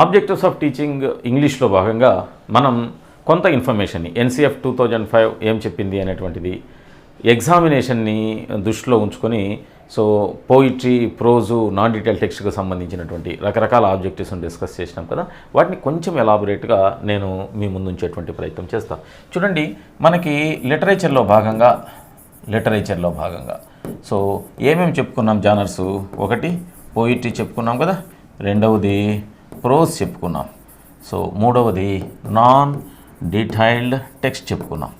Objectives of teaching ఇంగ్లీష్లో భాగంగా మనం కొంత ఇన్ఫర్మేషన్ని ఎన్సిఎఫ్ 2005 ఏం చెప్పింది అనేటువంటిది ఎగ్జామినేషన్ని దృష్టిలో ఉంచుకొని so poetry, prose, non detail టెక్స్ట్కి సంబంధించినటువంటి రకరకాల ఆబ్జెక్టివ్స్ని డిస్కస్ చేసినాం కదా. వాటిని కొంచెం ఎలాబొరేట్గా నేను మీ ముందు ఉంచేటువంటి ప్రయత్నం చేస్తాను. చూడండి, మనకి లిటరేచర్లో భాగంగా సో ఏమేమి చెప్పుకున్నాం జానర్స్? ఒకటి పోయిట్రీ చెప్పుకున్నాం కదా, రెండవది ప్రోజ్ చెప్పుకున్నాం, సో మూడవది నాన్ డీటెయిల్డ్ టెక్స్ట్ చెప్పుకున్నాం,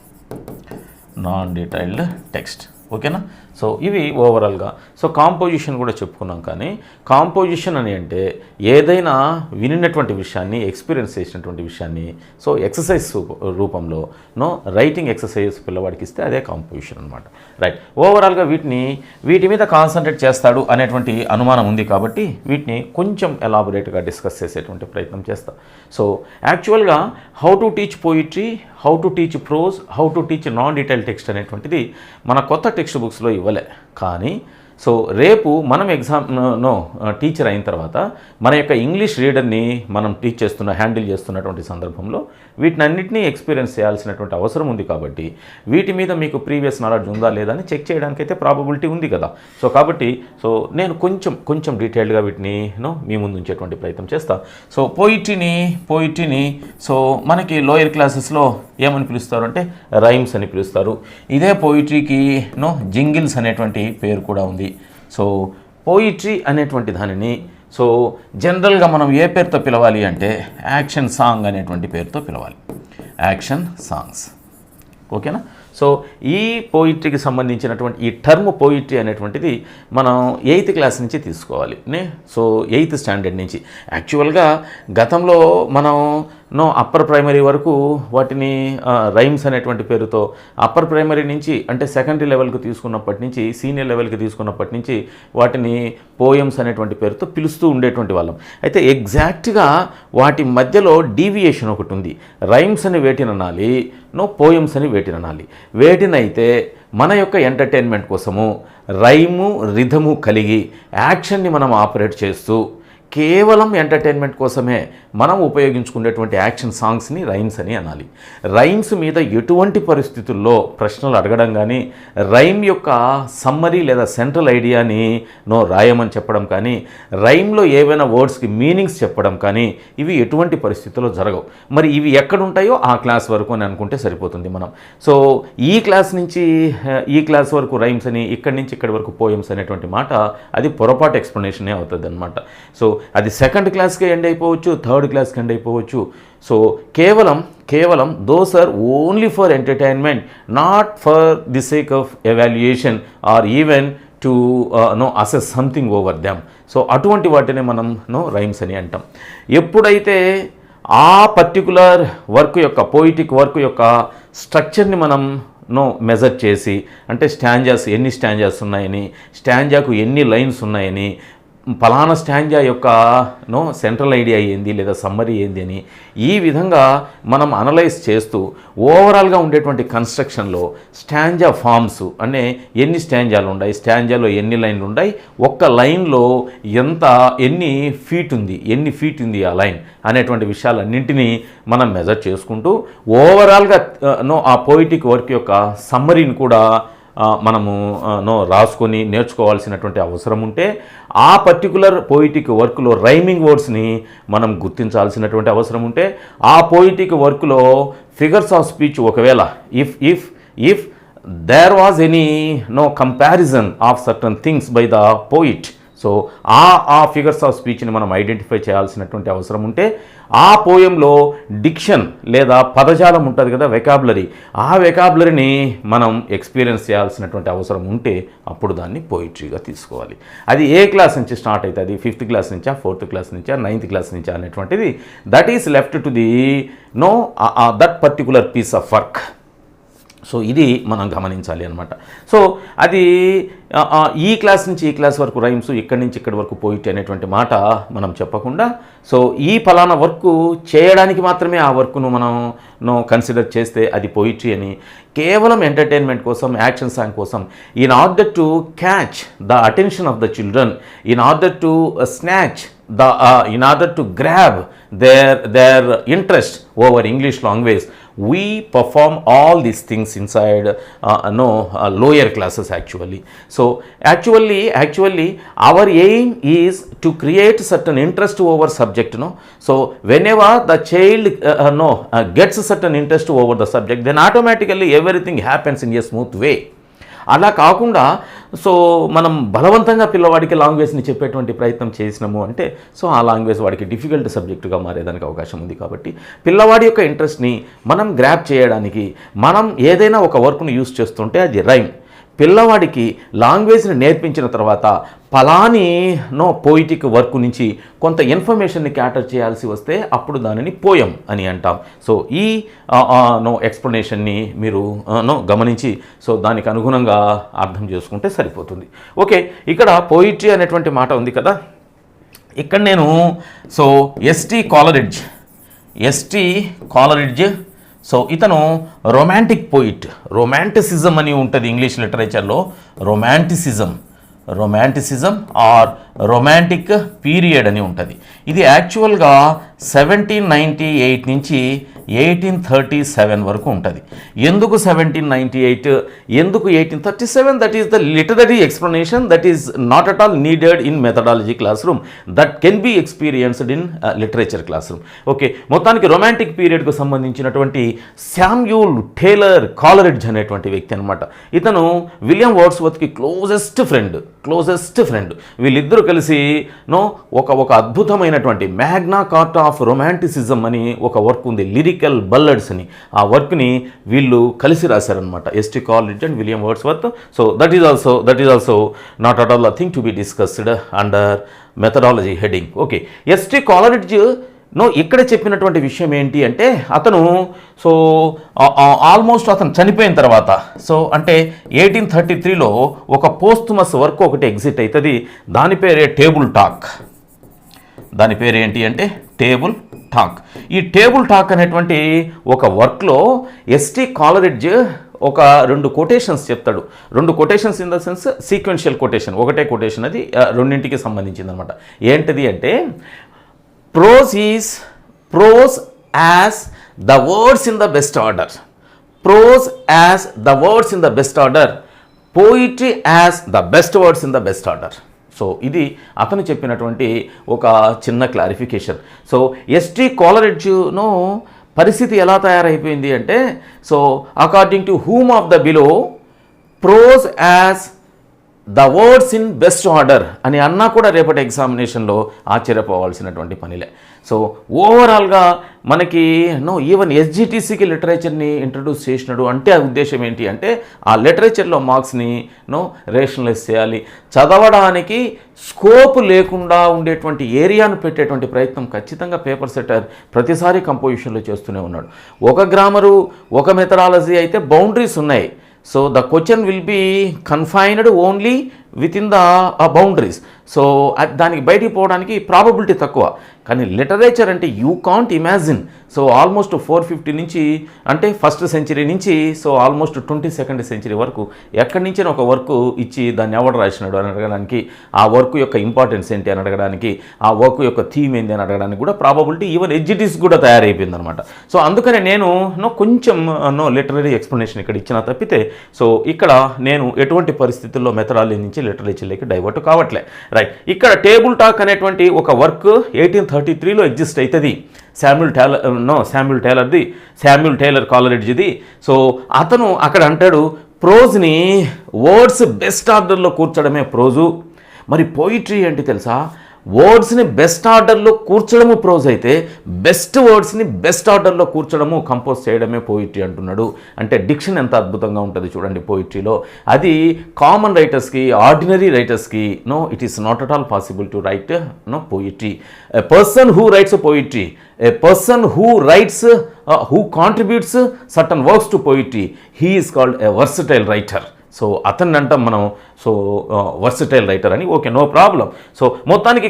ఓకేనా. సో ఇవి ఓవరాల్గా. సో కాంపోజిషన్ కూడా చెప్పుకున్నాం. కానీ కాంపోజిషన్ అని అంటే ఏదైనా వినినటువంటి విషయాన్ని, ఎక్స్పీరియన్స్ చేసినటువంటి విషయాన్ని సో ఎక్సర్సైజ్ రూపంలో రైటింగ్ ఎక్సర్సైజ్ పిల్లవాడికి ఇస్తే అదే కాంపోజిషన్ అనమాట. రైట్. ఓవరాల్గా వీటి మీద కాన్సన్ట్రేట్ చేస్తాడు అనేటువంటి అనుమానం ఉంది కాబట్టి వీటిని కొంచెం ఎలాబొరేట్గా డిస్కస్ చేసేటువంటి ప్రయత్నం చేస్తాం. సో యాక్చువల్గా how to teach poetry, how to teach prose, how to teach non detail text అనేటువంటిది మన కొత్త టెక్స్ట్ బుక్స్లో ఇవ్వలే. కానీ సో రేపు మనం టీచర్ అయిన తర్వాత మన యొక్క ఇంగ్లీష్ రీడర్ని మనం హ్యాండిల్ చేస్తున్నటువంటి సందర్భంలో వీటినన్నింటినీ ఎక్స్పీరియన్స్ చేయాల్సినటువంటి అవసరం ఉంది. కాబట్టి వీటి మీద మీకు ప్రీవియస్ నాలెడ్జ్ ఉందా లేదా అని చెక్ చేయడానికైతే ప్రాబబిలిటీ ఉంది కదా. సో కాబట్టి నేను కొంచెం డీటెయిల్డ్గా వీటిని మీ ముందు ఉంచేటువంటి ప్రయత్నం చేస్తాను. సో పోయిట్రీని సో మనకి లోయర్ క్లాసెస్లో ఏమని పిలుస్తారు అంటే రైమ్స్ అని పిలుస్తారు. ఇదే పోయిట్రీకి జింగిల్స్ అనేటువంటి పేరు కూడా ఉంది. సో పోయిట్రీ అనేటువంటి దానిని సో జనరల్గా మనం ఏ పేరుతో పిలవాలి అంటే యాక్షన్ సాంగ్ అనేటువంటి పేరుతో పిలవాలి. యాక్షన్ సాంగ్స్, ఓకేనా. సో ఈ పోయిట్రీకి సంబంధించినటువంటి ఈ టర్మ్ పోయిట్రీ అనేటువంటిది మనం 8th క్లాస్ నుంచి తీసుకోవాలి. సో 8th స్టాండర్డ్ నుంచి. యాక్చువల్గా గతంలో మనం అప్పర్ ప్రైమరీ వరకు వాటిని రైమ్స్ అనేటువంటి పేరుతో, అప్పర్ ప్రైమరీ నుంచి అంటే సెకండరీ లెవెల్కి తీసుకున్నప్పటి నుంచి సీనియర్ లెవెల్కి తీసుకున్నప్పటి నుంచి వాటిని పోయమ్స్ అనేటువంటి పేరుతో పిలుస్తూ ఉండేటువంటి వాళ్ళం. అయితే ఎగ్జాక్ట్గా వాటి మధ్యలో డీవియేషన్ ఒకటి ఉంది. రైమ్స్ అని వేటిననాలి, పోయమ్స్ అని వేటిననాలి. వేటినైతే మన యొక్క ఎంటర్టైన్మెంట్ కోసము రైము రిథము కలిగి యాక్షన్ని మనం ఆపరేట్ చేస్తూ కేవలం ఎంటర్టైన్మెంట్ కోసమే మనం ఉపయోగించుకునేటువంటి యాక్షన్ సాంగ్స్ని రైమ్స్ అని అనాలి. రైమ్స్ మీద ఎటువంటి పరిస్థితుల్లో ప్రశ్నలు అడగడం కానీ, రైమ్ యొక్క సమ్మరీ లేదా సెంట్రల్ ఐడియాని రాయమని చెప్పడం కానీ, రైమ్లో ఏవైనా వర్డ్స్కి మీనింగ్స్ చెప్పడం కానీ ఇవి ఎటువంటి పరిస్థితుల్లో జరగవు. మరి ఇవి ఎక్కడుంటాయో ఆ క్లాస్ వరకు అని అనుకుంటే సరిపోతుంది మనం. సో ఈ క్లాస్ వరకు రైమ్స్ అని, ఇక్కడి నుంచి ఇక్కడి వరకు పోయమ్స్ అనేటువంటి మాట అది పొరపాటు ఎక్స్ప్లెనేషనే అవుతుంది అనమాట. సో అది 2nd క్లాస్కి ఎండ్ అయిపోవచ్చు, 3rd క్లాస్కి ఎండ్ అయిపోవచ్చు. సో కేవలం those are only for entertainment, not for the sake of evaluation or even to assess something over them. So అటువంటి వాటినే మనం రైమ్స్ అని అంటాం. ఎప్పుడైతే ఆ పర్టికులర్ వర్క్ యొక్క పోయిటిక్ వర్క్ యొక్క స్ట్రక్చర్ని మనం మెజర్ చేసి, అంటే ఎన్ని స్టాంజాస్ ఉన్నాయని, స్టాంజాకు ఎన్ని లైన్స్ ఉన్నాయని, ఫలానా స్టాంజా యొక్క సెంట్రల్ ఐడియా ఏంది లేదా సమ్మరీ ఏంది అని ఈ విధంగా మనం అనలైజ్ చేస్తూ ఓవరాల్గా ఉండేటువంటి కన్స్ట్రక్షన్లో స్టాంజా ఫామ్స్ అంటే ఎన్ని స్టాంజాలు ఉన్నాయి, స్టాంజాలో ఎన్ని లైన్లు ఉన్నాయి, ఒక్క లైన్లో ఎన్ని ఫీట్ ఉంది ఆ లైన్ అనేటువంటి విషయాలన్నింటినీ మనం మెజర్ చేసుకుంటూ ఓవరాల్గా ఆ పోయిటిక్ వర్క్ యొక్క సమ్మరీని కూడా మనము రాసుకొని నేర్చుకోవాల్సినటువంటి అవసరం ఉంటే, ఆ పర్టికులర్ పోయిటిక్ వర్క్లో రైమింగ్ వర్డ్స్ని మనం గుర్తించాల్సినటువంటి అవసరం ఉంటే, ఆ పోయిటిక్ వర్క్లో ఫిగర్స్ ఆఫ్ స్పీచ్ ఒకవేళ if there was any comparison of certain things by the poet, so ఆ ఫిగర్స్ ఆఫ్ స్పీచ్ని మనం ఐడెంటిఫై చేయాల్సినటువంటి అవసరం ఉంటే, ఆ పోయంలో డిక్షన్ లేదా పదజాలం ఉంటుంది కదా, వెకాబులరీ, ఆ వెకాబులరీని మనం ఎక్స్పీరియన్స్ చేయాల్సినటువంటి అవసరం ఉంటే అప్పుడు దాన్ని పోయిట్రీగా తీసుకోవాలి. అది ఏ క్లాస్ నుంచి స్టార్ట్ అవుతుంది, 5th క్లాస్ నుంచా, 4th క్లాస్ నుంచా, 9th క్లాస్ నుంచా అనేటువంటిది that is left to the that particular piece of work. So ఇది మనం గమనించాలి అనమాట. సో అది ఈ క్లాస్ నుంచి ఈ క్లాస్ వరకు రైమ్స్, ఇక్కడి నుంచి ఇక్కడి వరకు పోయిట్రీ అనేటువంటి మాట మనం చెప్పకుండా, సో ఈ ఫలానా వర్క్ చేయడానికి మాత్రమే ఆ వర్క్ను మనం కన్సిడర్ చేస్తే అది పోయిట్రీ అని, కేవలం ఎంటర్టైన్మెంట్ కోసం, యాక్షన్ సాంగ్ కోసం, in order to catch the attention of the children, in order to snatch in order to grab their interest over English language, we perform all these things inside lower classes actually. So actually our aim is to create certain interest over subject, so whenever the child gets certain interest over the subject, then automatically everything happens in a smooth way. అలా కాకుండా so మనం బలవంతంగా పిల్లవాడికి లాంగ్వేజ్ని చెప్పేటువంటి ప్రయత్నం చేసినాము అంటే so ఆ లాంగ్వేజ్ వాడికి డిఫికల్ట్ సబ్జెక్టుగా మారేదానికి అవకాశం ఉంది. కాబట్టి పిల్లవాడి యొక్క ఇంట్రెస్ట్ని మనం గ్రాప్ చేయడానికి మనం ఏదైనా ఒక వర్క్ను యూస్ చేస్తుంటే అది రైమ్. పిల్లవాడికి లాంగ్వేజ్ని నేర్పించిన తర్వాత పలాని పోయిటిక్ వర్క్ నుంచి కొంత ఇన్ఫర్మేషన్ని క్యాటర్ చేయాల్సి వస్తే అప్పుడు దానిని పోయం అని అంటాం. సో ఈ ఎక్స్ప్లెనేషన్ని మీరు గమనించి సో దానికి అనుగుణంగా అర్థం చేసుకుంటే సరిపోతుంది. ఓకే, ఇక్కడ పోయిట్రీ అనేటువంటి మాట ఉంది కదా, ఇక్కడ నేను సో ఎస్టీ కాలరిడ్జ్ సో ఇతను రొమాంటిక్ పోయిట్, రొమాంటిసిజం అని ఉంటుంది ఇంగ్లీష్ లిటరేచర్లో. రొమాంటిసిజం ఆర్ రొమాంటిక్ పీరియడ్ అని ఉంటుంది. ఇది యాక్చువల్గా 1798 నుంచి 1837 వరకు ఉంటుంది. ఎందుకు 1798, ఎందుకు 1837? That is the literary explanation that is not at all needed in methodology class room, that can be experienced in literature class room. Okay, మొత్తానికి రొమాంటిక్ పీరియడ్కు సంబంధించినటువంటి శామ్యూల్ టేలర్ కాలరిడ్జ్ అనేటువంటి వ్యక్తి అనమాట. ఇతను విలియం వర్డ్స్వర్త్కి క్లోజెస్ట్ ఫ్రెండ్. వీళ్ళిద్దరూ కలిసి ఒక అద్భుతమైనటువంటి మ్యాగ్నా కార్టా ఆఫ్ రొమాంటిసిజం అని ఒక వర్క్ ఉంది, లిరికల్ బల్లడ్స్ అని. ఆ వర్క్ని వీళ్ళు కలిసి రాశారనమాట, S T Coleridge and William Wordsworth. So that is also not at all a thing to be discussed under methodology heading. Okay, S T Coleridge ఇక్కడ చెప్పినటువంటి విషయం ఏంటి అంటే అతను సో ఆల్మోస్ట్ అతను చనిపోయిన తర్వాత సో అంటే 1833లో ఒక పోస్టుమస్ వర్క్ ఒకటి ఎగ్జిట్ అవుతుంది. దాని పేరే టేబుల్ టాక్. దాని పేరు ఏంటి అంటే టేబుల్ టాక్. ఈ టేబుల్ టాక్ అనేటువంటి ఒక వర్క్లో ఎస్టీ కాలరిడ్జ్ ఒక 2 కొటేషన్స్ చెప్తాడు. 2 quotations in the sense sequential quotation, ఒకటే కొటేషన్, అది రెండింటికి సంబంధించింది అనమాట. ఏంటిది అంటే prose as the words in the best order, poetry as the best words in the best order. So ఇది అతను చెప్పినటువంటి ఒక చిన్న క్లారిఫికేషన్. సో ఎస్టీ కాలరిడ్జ్ను పరిస్థితి ఎలా తయారైపోయింది అంటే so according to whom of the below prose as the words in best order అని అన్నా కూడా రేపటి ఎగ్జామినేషన్లో ఆశ్చర్యపోవాల్సినటువంటి పనిలే. సో ఓవరాల్గా మనకి ఈవెన్ ఎస్జిటిసికి లిటరేచర్ని ఇంట్రడ్యూస్ చేసినాడు అంటే ఆ ఉద్దేశం ఏంటి అంటే ఆ లిటరేచర్లో మార్క్స్ని రేషనలైజ్ చేయాలి, చదవడానికి స్కోప్ లేకుండా ఉండేటువంటి ఏరియాను పెట్టేటువంటి ప్రయత్నం ఖచ్చితంగా పేపర్ సెట్టర్ ప్రతిసారి కంపోజిషన్లో చేస్తూనే ఉన్నాడు. ఒక గ్రామరు, ఒక మెథడాలజీ అయితే బౌండరీస్ ఉన్నాయి. So the question will be confined only within the boundaries. So దానికి బయటికి పోవడానికి ప్రాబబిలిటీ తక్కువ. కానీ లిటరేచర్ అంటే you can't imagine. So almost 450 నుంచి అంటే 1st century నుంచి సో ఆల్మోస్ట్ 22nd century వరకు ఎక్కడి నుంచి ఒక వర్క్ ఇచ్చి దాన్ని ఎవరు రాసినాడు అని అడగడానికి, ఆ వర్క్ యొక్క ఇంపార్టెన్స్ ఏంటి అని అడగడానికి, ఆ వర్క్ యొక్క థీమ్ ఏంటి అని అడగడానికి కూడా ప్రాబబిలిటీ ఈవెన్ ఎడ్జిటీస్ కూడా తయారైపోయింది అనమాట. సో అందుకనే నేను కొంచెం లిటరరీ ఎక్స్ప్లెనేషన్ ఇక్కడ ఇచ్చిన తప్పితే సో ఇక్కడ నేను ఎటువంటి పరిస్థితుల్లో మెథడాలజీ నుంచి లిటరేచర్లోకి డైవర్ట్ కావట్లే. రైట్, ఇక్కడ టేబుల్ టాక్ అనేటువంటి ఒక వర్క్ 1833లో ఎగ్జిస్ట్ అవుతుంది. శామ్యూల్ టేలర్ కాలరిడ్జ్ది. సో అతను అక్కడ అంటాడు ప్రోజ్ని వర్డ్స్ బెస్ట్ ఆర్డర్లో కూర్చడమే ప్రోజు. మరి పోయిట్రీ అంటే తెలుసా, వర్డ్స్ని బెస్ట్ ఆర్డర్లో కూర్చడము ప్రోజ్ అయితే బెస్ట్ వర్డ్స్ని బెస్ట్ ఆర్డర్లో కూర్చడము కంపోజ్ చేయడమే పోయిట్రీ అంటున్నాడు. అంటే డిక్షన్ ఎంత అద్భుతంగా ఉంటుంది చూడండి పోయిట్రీలో. అది కామన్ రైటర్స్కి, ఆర్డినరీ రైటర్స్కి it is not at all possible to write poetry. A person who writes poetry, a person who writes who contributes certain works to poetry, he is called a versatile writer. So అతన్ని అంటాం మనం so versatile writer అని. Okay, no problem. So మొత్తానికి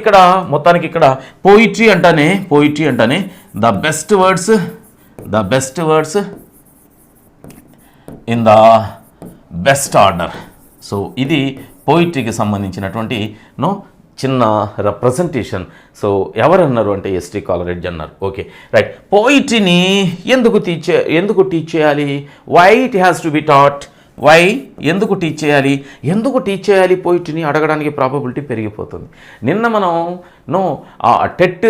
ఇక్కడ poetry అంటానే the best words in the best order. So ఇది పోయిట్రీకి సంబంధించినటువంటి చిన్న రిప్రజెంటేషన్. సో ఎవరన్నారు అంటే ఎస్టీ కాలరెడ్జ్ అన్నారు. Okay right. పోయిట్రీని ఎందుకు టీచ్ చేయాలి? Why it has to be taught? Why ఎందుకు టీచ్ చేయాలి పోయిట్రీని అడగడానికి ప్రాబబిలిటీ పెరిగిపోతుంది. నిన్న మనం టెట్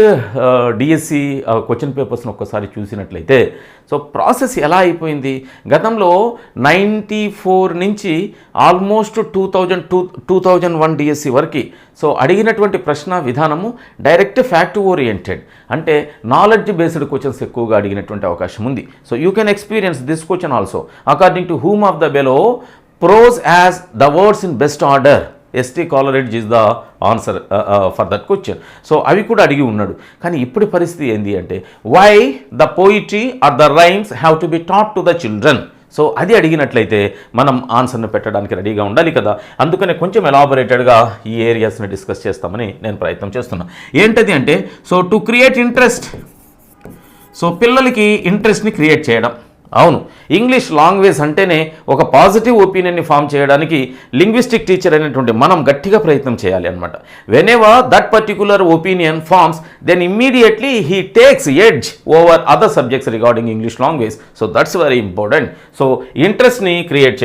డిఎస్సి క్వశ్చన్ పేపర్స్ని ఒక్కసారి చూసినట్లయితే సో ప్రాసెస్ ఎలా అయిపోయింది, గతంలో 94 నుంచి ఆల్మోస్ట్ 2001 డిఎస్సి వరకు సో అడిగినటువంటి ప్రశ్న విధానము డైరెక్ట్ ఫ్యాక్ట్ ఓరియంటెడ్, అంటే నాలెడ్జ్ బేస్డ్ క్వశ్చన్స్ ఎక్కువగా అడిగినటువంటి అవకాశం ఉంది. So you can experience this question also according to whom of the below prose as the words in best order. S T Coleridge is the answer for that question. So అవి కూడా అడిగి ఉన్నాడు. కానీ ఇప్పుడు పరిస్థితి ఏంటి అంటే why the poetry or the rhymes have to be taught to the children. So అది అడిగినట్లయితే మనం ఆన్సర్ను పెట్టడానికి రెడీగా ఉండాలి కదా. అందుకనే కొంచెం ఎలాబొరేటెడ్గా ఈ ఏరియాస్ని డిస్కస్ చేస్తామని నేను ప్రయత్నం చేస్తున్నాను. ఏంటది అంటే so to create interest, so పిల్లలకి ఇంట్రెస్ట్ని క్రియేట్ చేయడం. అవును, ఇంగ్లీష్ లాంగ్వేజ్ అంటేనే ఒక పాజిటివ్ ఒపీనియన్ని ఫామ్ చేయడానికి లింగ్విస్టిక్ టీచర్ అనేటువంటి మనం గట్టిగా ప్రయత్నం చేయాలి అనమాట. Whenever that particular opinion forms then immediately he takes edge over other subjects regarding English language. So that's very important. So ఇంట్రెస్ట్ని క్రియేట్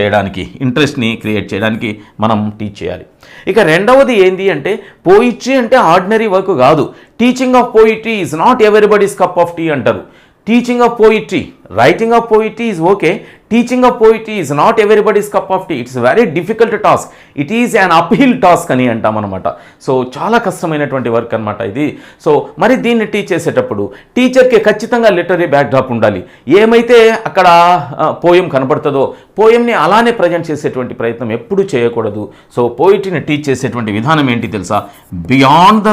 చేయడానికి మనం టీచ్ చేయాలి. ఇక రెండవది ఏంటి అంటే పోయిట్రీ అంటే ఆర్డినరీ వర్క్ కాదు. Teaching of poetry is not everybody's cup of tea అంటారు. Teaching of poetry, writing of poetry is okay, teaching of poetry is not everybody's cup of tea. It's very difficult task, it is an uphill task అని అంటాం అనమాట. So చాలా కష్టమైనటువంటి work అనమాట ఇది. So మరి దీన్ని టీచ్ చేసేటప్పుడు టీచర్కి ఖచ్చితంగా లిటరీ బ్యాక్డ్రాప్ ఉండాలి. ఏమైతే అక్కడ పోయం కనబడుతుందో పోయంని అలానే ప్రజెంట్ చేసేటువంటి ప్రయత్నం ఎప్పుడూ చేయకూడదు. సో పోయిట్రీని టీచ్ చేసేటువంటి విధానం ఏంటి తెలుసా? బియాండ్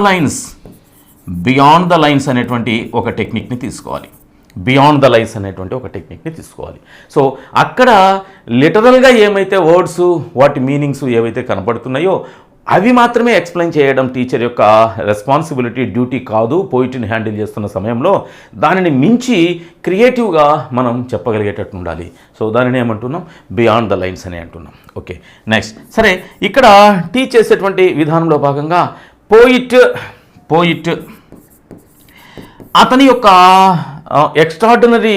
ద లైన్స్ అనేటువంటి ఒక టెక్నిక్ని తీసుకోవాలి. సో అక్కడ లిటరల్గా ఏమైతే వర్డ్స్ వాటి మీనింగ్స్ ఏవైతే కనపడుతున్నాయో అవి మాత్రమే ఎక్స్ప్లెయిన్ చేయడం టీచర్ యొక్క రెస్పాన్సిబిలిటీ, డ్యూటీ కాదు. పోయిట్రీని హ్యాండిల్ చేస్తున్న సమయంలో దానిని మించి క్రియేటివ్గా మనం చెప్పగలిగేటట్టు ఉండాలి. సో దానిని ఏమంటున్నాం? బియాండ్ ద లైన్స్ అని అంటున్నాం. Okay next. సరే, ఇక్కడ టీచ్ చేసేటువంటి విధానంలో భాగంగా పోయిట్ అతని యొక్క ఎక్స్ట్రాడినరీ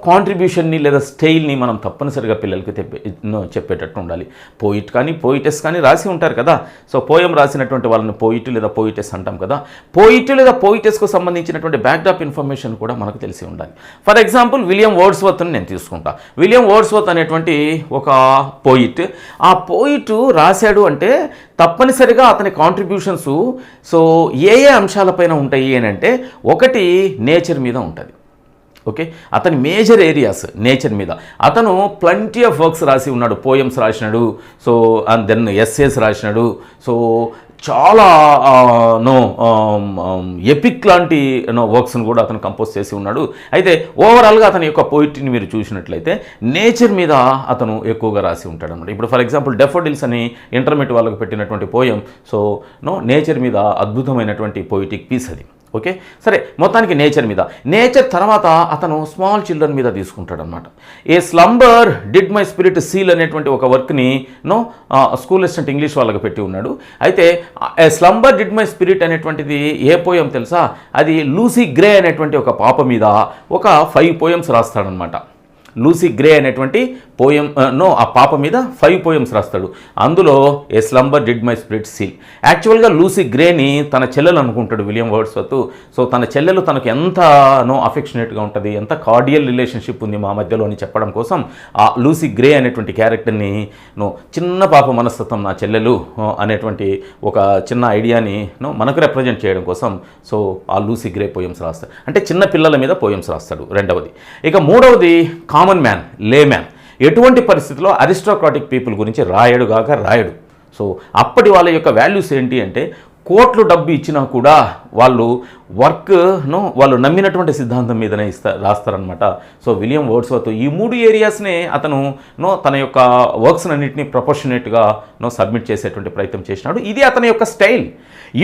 కాంట్రిబ్యూషన్ని లేదా స్టైల్ని మనం తప్పనిసరిగా పిల్లలకి చెప్పేటట్టు ఉండాలి. పోయిట్ కానీ పోయిటెస్ కానీ రాసి ఉంటారు కదా. సో పోయం రాసినటువంటి వాళ్ళని పోయిట్ లేదా పోయిటెస్ అంటాం కదా. పోయిట్ లేదా పోయిటెస్కు సంబంధించినటువంటి బ్యాక్డ్రాప్ ఇన్ఫర్మేషన్ కూడా మనకు తెలిసి ఉండాలి. ఫర్ ఎగ్జాంపుల్ విలియం వర్డ్స్వర్త్ని నేను తీసుకుంటా. విలియం వర్డ్స్వర్త్ అనేటువంటి ఒక పోయిట్, ఆ పోయిట్ రాశాడు అంటే తప్పనిసరిగా అతని కాంట్రిబ్యూషన్స్ సో ఏ అంశాలపైన ఉంటాయి అని అంటే ఒకటి నేచర్ మీద ఉంటుంది. ఓకే, అతని మేజర్ ఏరియాస్ నేచర్ మీద. అతను ప్లంటీ ఆఫ్ వర్క్స్ రాసి ఉన్నాడు. పోయమ్స్ రాసినాడు, సో అండ్ దెన్ ఎస్సేస్ రాసినాడు. సో చాలా ఎపిక్ లాంటి వర్క్స్ను కూడా అతను కంపోజ్ చేసి ఉన్నాడు. అయితే ఓవరాల్గా అతని యొక్క పోయిట్రీని మీరు చూసినట్లయితే నేచర్ మీద అతను ఎక్కువగా రాసి ఉంటాడు అన్నమాట. ఇప్పుడు ఫర్ ఎగ్జాంపుల్ డెఫోడిల్స్ అని ఇంటర్మీడియట్ వాళ్ళకు పెట్టినటువంటి పోయం, సో నేచర్ మీద అద్భుతమైనటువంటి పోయిటిక్ పీస్ అది. ఓకే, సరే, మొత్తానికి నేచర్ తర్వాత అతను స్మాల్ చిల్డ్రన్ మీద తీసుకుంటాడు అనమాట. A slumber did my spirit seal అనేటువంటి ఒక వర్క్ని స్కూల్ అసిస్టెంట్ ఇంగ్లీష్ వాళ్ళకి పెట్టి ఉన్నాడు. అయితే ఏ స్లంబర్ డిడ్ మై స్పిరిట్ అనేటువంటిది ఏ పోయం తెలుసా? అది లూసీ గ్రే అనేటువంటి ఒక పాప మీద ఒక 5 పోయమ్స్ రాస్తాడనమాట. లూసీ గ్రే అనేటువంటి పోయం ఆ పాప మీద 5 పోయమ్స్ రాస్తాడు. అందులో a slumber did my spirit seal. యాక్చువల్గా లూసీ గ్రేని తన చెల్లెలు అనుకుంటాడు విలియం వర్డ్స్వర్త్. సో తన చెల్లెలు తనకు ఎంత అఫెక్షనేట్గా ఉంటుంది, ఎంత కార్డియల్ రిలేషన్షిప్ ఉంది మా మధ్యలో అని చెప్పడం కోసం ఆ లూసీ గ్రే అనేటువంటి క్యారెక్టర్ని చిన్న పాప మనస్తత్వం నా చెల్లెలు అనేటువంటి ఒక చిన్న ఐడియాని మనకు రిప్రజెంట్ చేయడం కోసం సో ఆ లూసీ గ్రే పోయమ్స్ రాస్తాడు. అంటే చిన్న పిల్లల మీద పోయమ్స్ రాస్తాడు రెండవది. ఇక మూడవది కామన్ మ్యాన్, లే మ్యాన్. ఎటువంటి పరిస్థితుల్లో అరిస్టోక్రాటిక్ పీపుల్ గురించి రాయడు. సో అప్పటి వాళ్ళ యొక్క వాల్యూస్ ఏంటి అంటే కోట్లు డబ్బు ఇచ్చినా కూడా వాళ్ళు వాళ్ళు నమ్మినటువంటి సిద్ధాంతం మీదనే రాస్తారనమాట. సో విలియం వర్డ్స్వర్త్ ఈ 3 ఏరియాస్నే అతను తన యొక్క వర్క్స్ అన్నింటినీ ప్రొపోర్షనేట్గా సబ్మిట్ చేసేటువంటి ప్రయత్నం చేసినాడు. ఇది అతని యొక్క style.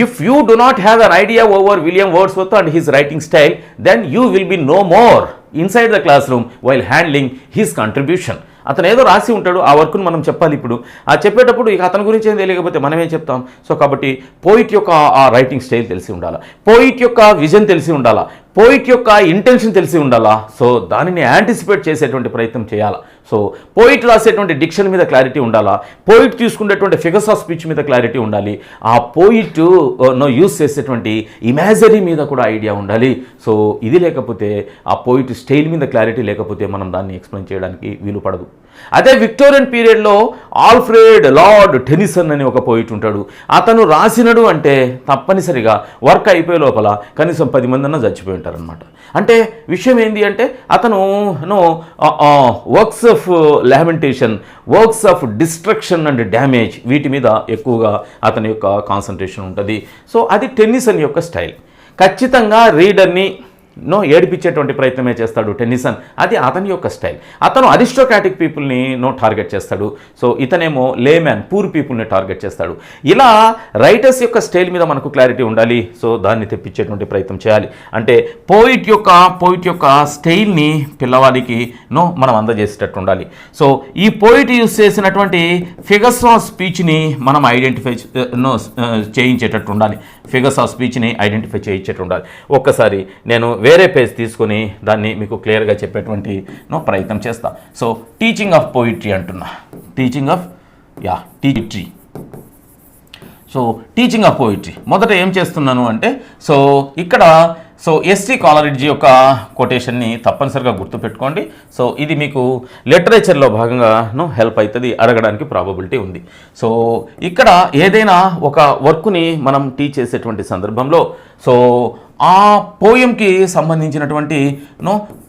If you do not have an idea over William Wordsworth and his writing style, then you will be no more inside the classroom while handling his contribution. అతను ఏదో రాసి ఉంటాడు, ఆ వర్క్ను మనం చెప్పాలి. ఇప్పుడు ఆ చెప్పేటప్పుడు ఇక అతని గురించి ఏం తెలియకపోతే మనం ఏం చెప్తాం? సో కాబట్టి పోయిట్ యొక్క ఆ రైటింగ్ స్టైల్ తెలిసి ఉండాలా, పోయిట్ యొక్క విజన్ తెలిసి ఉండాలా, పోయిట్ యొక్క ఇంటెన్షన్ తెలిసి ఉండాలా. సో దానిని యాంటిసిపేట్ చేసేటువంటి ప్రయత్నం చేయాలా. సో పోయిట్ రాసేటువంటి డిక్షన్ మీద క్లారిటీ ఉండాలా, పోయిట్ తీసుకునేటువంటి ఫిగర్స్ ఆఫ్ స్పీచ్ మీద క్లారిటీ ఉండాలి, ఆ పోయిట్ యూస్ చేసేటువంటి ఇమాజరీ మీద కూడా ఐడియా ఉండాలి. సో ఇది లేకపోతే, ఆ పోయిట్ స్టైల్ మీద క్లారిటీ లేకపోతే మనం దాన్ని ఎక్స్ప్లెయిన్ చేయడానికి వీలు పడదు. అదే విక్టోరియన్ పీరియడ్లో ఆల్ఫ్రెడ్ లార్డ్ టెనిసన్ అని ఒక పోయిట్ ఉంటాడు. అతను రాసినడు అంటే తప్పనిసరిగా వర్క్ అయిపోయే లోపల కనీసం 10 మంది అన్న చచ్చిపోయి ఉంటారనమాట. అంటే విషయం ఏంటి అంటే అతను works of lamentation, works of destruction and damage, వీటి మీద ఎక్కువగా అతని యొక్క కాన్సన్ట్రేషన్ ఉంటుంది. సో అది టెన్నిసన్ యొక్క స్టైల్. ఖచ్చితంగా రీడర్ని ఏడిపించేటువంటి ప్రయత్నమే చేస్తాడు టెన్నిసన్, అది అతని యొక్క స్టైల్. అతను అరిస్టోక్రాటిక్ పీపుల్ని టార్గెట్ చేస్తాడు. సో ఇతనేమో లేమ్యాన్, పూర్ పీపుల్ని టార్గెట్ చేస్తాడు. ఇలా రైటర్స్ యొక్క స్టైల్ మీద మనకు క్లారిటీ ఉండాలి. సో దాన్ని తెప్పించేటువంటి ప్రయత్నం చేయాలి. అంటే పోయిట్ యొక్క స్టైల్ని పిల్లవాడికి మనం అందజేసేటట్టు ఉండాలి. సో ఈ పోయిట్ యూస్ చేసినటువంటి ఫిగర్స్ ఆఫ్ స్పీచ్ని మనం ఐడెంటిఫై చేయించేటట్టు ఉండాలి. ఫిగర్స్ ఆఫ్ స్పీచ్ని ఐడెంటిఫై చేయించేటట్టు ఉండాలి. ఒక్కసారి నేను వేరే పేజ్ తీసుకొని దాన్ని మీకు క్లియర్గా చెప్పేటువంటి ప్రయత్నం చేస్తా. సో టీచింగ్ ఆఫ్ పోయిట్రీ అంటున్నా, teaching of poetry. So teaching of poetry మొదట ఏం చేస్తున్నాను అంటే, సో ఇక్కడ ఎస్టీ కాలరిడ్జీ యొక్క కొటేషన్ని తప్పనిసరిగా గుర్తుపెట్టుకోండి. సో ఇది మీకు లిటరేచర్లో భాగంగా హెల్ప్ అవుతుంది, అడగడానికి ప్రాబబిలిటీ ఉంది. సో ఇక్కడ ఏదైనా ఒక వర్క్ని మనం టీచ్ చేసేటువంటి సందర్భంలో సో ఆ పోయంకి సంబంధించినటువంటి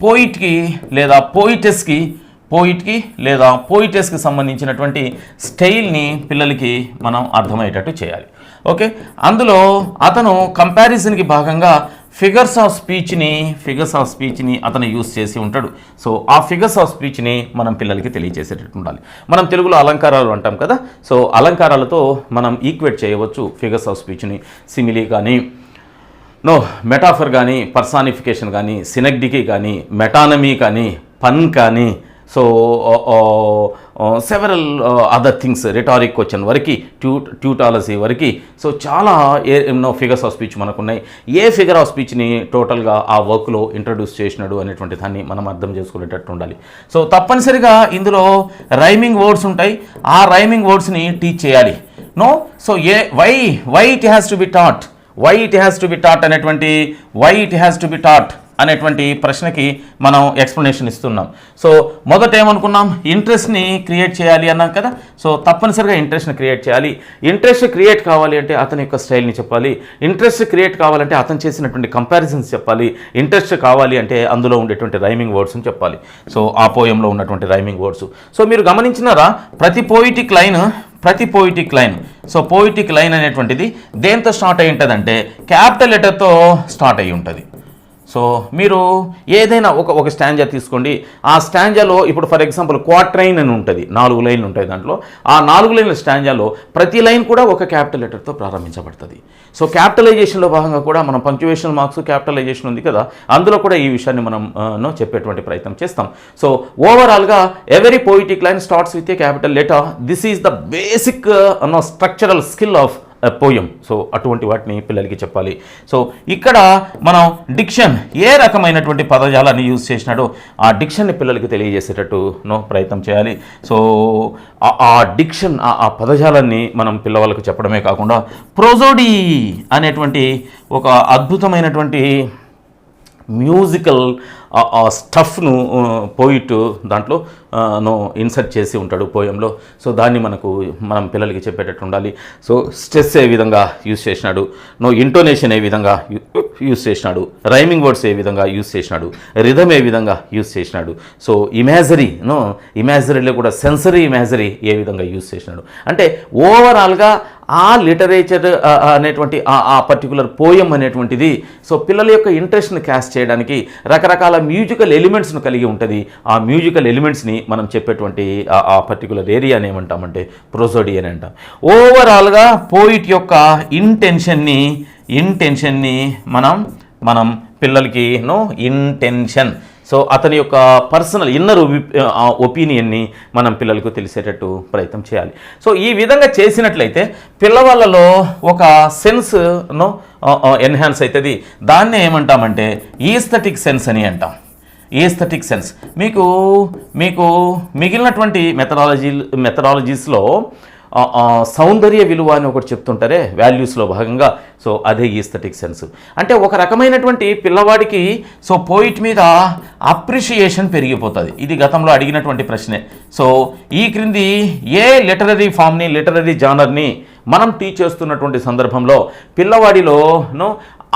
పోయిట్కి లేదా పోయిటెస్కి సంబంధించినటువంటి స్టైల్ని పిల్లలకి మనం అర్థమయ్యేటట్టు చేయాలి. ఓకే, అందులో అతను కంపారిజన్కి భాగంగా ఫిగర్స్ ఆఫ్ స్పీచ్ని అతను యూస్ చేసి ఉంటాడు. సో ఆ ఫిగర్స్ ఆఫ్ స్పీచ్ని మనం పిల్లలకి తెలియజేసేటట్టు ఉండాలి. మనం తెలుగులో అలంకారాలు అంటాం కదా, సో అలంకారాలతో మనం ఈక్వేట్ చేయవచ్చు ఫిగర్స్ ఆఫ్ స్పీచ్ని. సిమిలీ కానీ మెటాఫర్ కానీ, పర్సానిఫికేషన్ కానీ, సినెగ్డికీ కానీ, మెటానమీ కానీ, పన్ కానీ, so several other things, rhetoric question వరకు, ట్యూటాలజీ వరకు, సో చాలా ఫిగర్స్ ఆఫ్ స్పీచ్ మనకున్నాయి. ఏ ఫిగర్ ఆఫ్ స్పీచ్ని టోటల్గా ఆ వర్క్లో ఇంట్రడ్యూస్ చేసినాడు అనేటువంటి దాన్ని మనం అర్థం చేసుకునేటట్టు ఉండాలి. సో తప్పనిసరిగా ఇందులో రైమింగ్ వర్డ్స్ ఉంటాయి, ఆ రైమింగ్ వర్డ్స్ని టీచ్ చేయాలి. So why it has to be taught అనేటువంటి ప్రశ్నకి మనం ఎక్స్ప్లెనేషన్ ఇస్తున్నాం. సో మొదట ఏమనుకున్నాం, ఇంట్రెస్ట్ని క్రియేట్ చేయాలి అన్నాం కదా. సో తప్పనిసరిగా ఇంట్రెస్ట్ని క్రియేట్ చేయాలి. ఇంట్రెస్ట్ క్రియేట్ కావాలి అంటే అతని యొక్క స్టైల్ని చెప్పాలి. ఇంట్రెస్ట్ క్రియేట్ కావాలంటే అతను చేసినటువంటి కంపారిజన్స్ చెప్పాలి. ఇంట్రెస్ట్ కావాలి అంటే అందులో ఉండేటువంటి రైమింగ్ వర్డ్స్ని చెప్పాలి. సో ఆ పోయంలో ఉన్నటువంటి రైమింగ్ వర్డ్స్. సో మీరు గమనించినారా, ప్రతి poetic line so poetic line అనేటువంటిది దేంతో స్టార్ట్ అయి ఉంటుందంటే క్యాపిటల్ లెటర్తో స్టార్ట్ అయ్యి ఉంటుంది. సో మీరు ఏదైనా ఒక స్టాంజా తీసుకోండి, ఆ స్టాంజాలో ఇప్పుడు ఫర్ ఎగ్జాంపుల్ క్వాట్రైన్ అని ఉంటుంది, 4 లైన్లు ఉంటాయి దాంట్లో. ఆ 4 లైన్ల స్టాంజాలో ప్రతి లైన్ కూడా ఒక క్యాపిటల్ లెటర్తో ప్రారంభించబడుతుంది. సో క్యాపిటలైజేషన్లో భాగంగా కూడా మనం పంక్చువేషన్ మార్క్స్ క్యాపిటలైజేషన్ ఉంది కదా, అందులో కూడా ఈ విషయాన్ని మనం చెప్పేటువంటి ప్రయత్నం చేస్తాం. సో ఓవరాల్గా every poetic line starts with a capital letter. This is the basic structural skill of poem. So అటువంటి వాటిని పిల్లలకి చెప్పాలి. సో ఇక్కడ మనం డిక్షన్ ఏ రకమైనటువంటి పదజాలాన్ని యూజ్ చేసినాడో ఆ డిక్షన్ని పిల్లలకి తెలియజేసేటట్టు ప్రయత్నం చేయాలి. సో ఆ డిక్షన్, ఆ పదజాలాన్ని మనం పిల్లవాళ్ళకు చెప్పడమే కాకుండా ప్రోజోడీ అనేటువంటి ఒక అద్భుతమైనటువంటి మ్యూజికల్ స్టఫ్ను పోయిట్ దాంట్లో ఇన్సర్ట్ చేసి ఉంటాడు పోయంలో. సో దాన్ని మనం పిల్లలకి చెప్పేటట్టు ఉండాలి. సో స్ట్రెస్ ఏ విధంగా యూజ్ చేసినాడు, ఇంటోనేషన్ ఏ విధంగా యూజ్ చేసినాడు, రైమింగ్ వర్డ్స్ ఏ విధంగా యూజ్ చేసినాడు, రిథమ్ ఏ విధంగా యూజ్ చేసినాడు. సో ఇమాజరీలో కూడా సెన్సరీ ఇమాజరీ ఏ విధంగా యూజ్ చేసినాడు. అంటే ఓవరాల్గా ఆ లిటరేచర్ అనేటువంటి ఆ పర్టికులర్ పోయం అనేటువంటిది సో పిల్లల యొక్క ఇంట్రెస్ట్ని క్యాచ్ చేయడానికి రకరకాల మ్యూజికల్ ఎలిమెంట్స్ను కలిగి ఉంటుంది. ఆ మ్యూజికల్ ఎలిమెంట్స్ని మనం చెప్పేటువంటి ఆ పర్టికులర్ ఏరియాని ఏమంటామంటే ప్రోసోడీ అని అంటాం. ఓవరాల్గా పోయిట్ యొక్క ఇంటెన్షన్ని మనం పిల్లలకి సో అతని యొక్క పర్సనల్ ఇన్నర్ ఒపీనియన్ని మనం పిల్లలకు తెలిసేటట్టు ప్రయత్నం చేయాలి. సో ఈ విధంగా చేసినట్లయితే పిల్లవాళ్ళలో ఒక సెన్స్ను ఎన్హాన్స్ అవుతుంది. దాన్నే ఏమంటామంటే ఈస్థెటిక్ సెన్స్ అని అంటాం. ఈస్థెటిక్ సెన్స్ మీకు మిగిలినటువంటి మెథడాలజీస్లో సౌందర్య విలువ అని ఒకటి చెప్తుంటారే వాల్యూస్లో భాగంగా. సో అదే ఈస్థెటిక్ సెన్స్ అంటే ఒక రకమైనటువంటి పిల్లవాడికి సో పోయిట్ మీద అప్రిషియేషన్ పెరిగిపోతుంది. ఇది గతంలో అడిగినటువంటి ప్రశ్నే. సో ఈ క్రింది ఏ లిటరరీ ఫామ్ని లిటరరీ జానర్ని మనం టీచ్ చేస్తున్నటువంటి సందర్భంలో పిల్లవాడిలోనో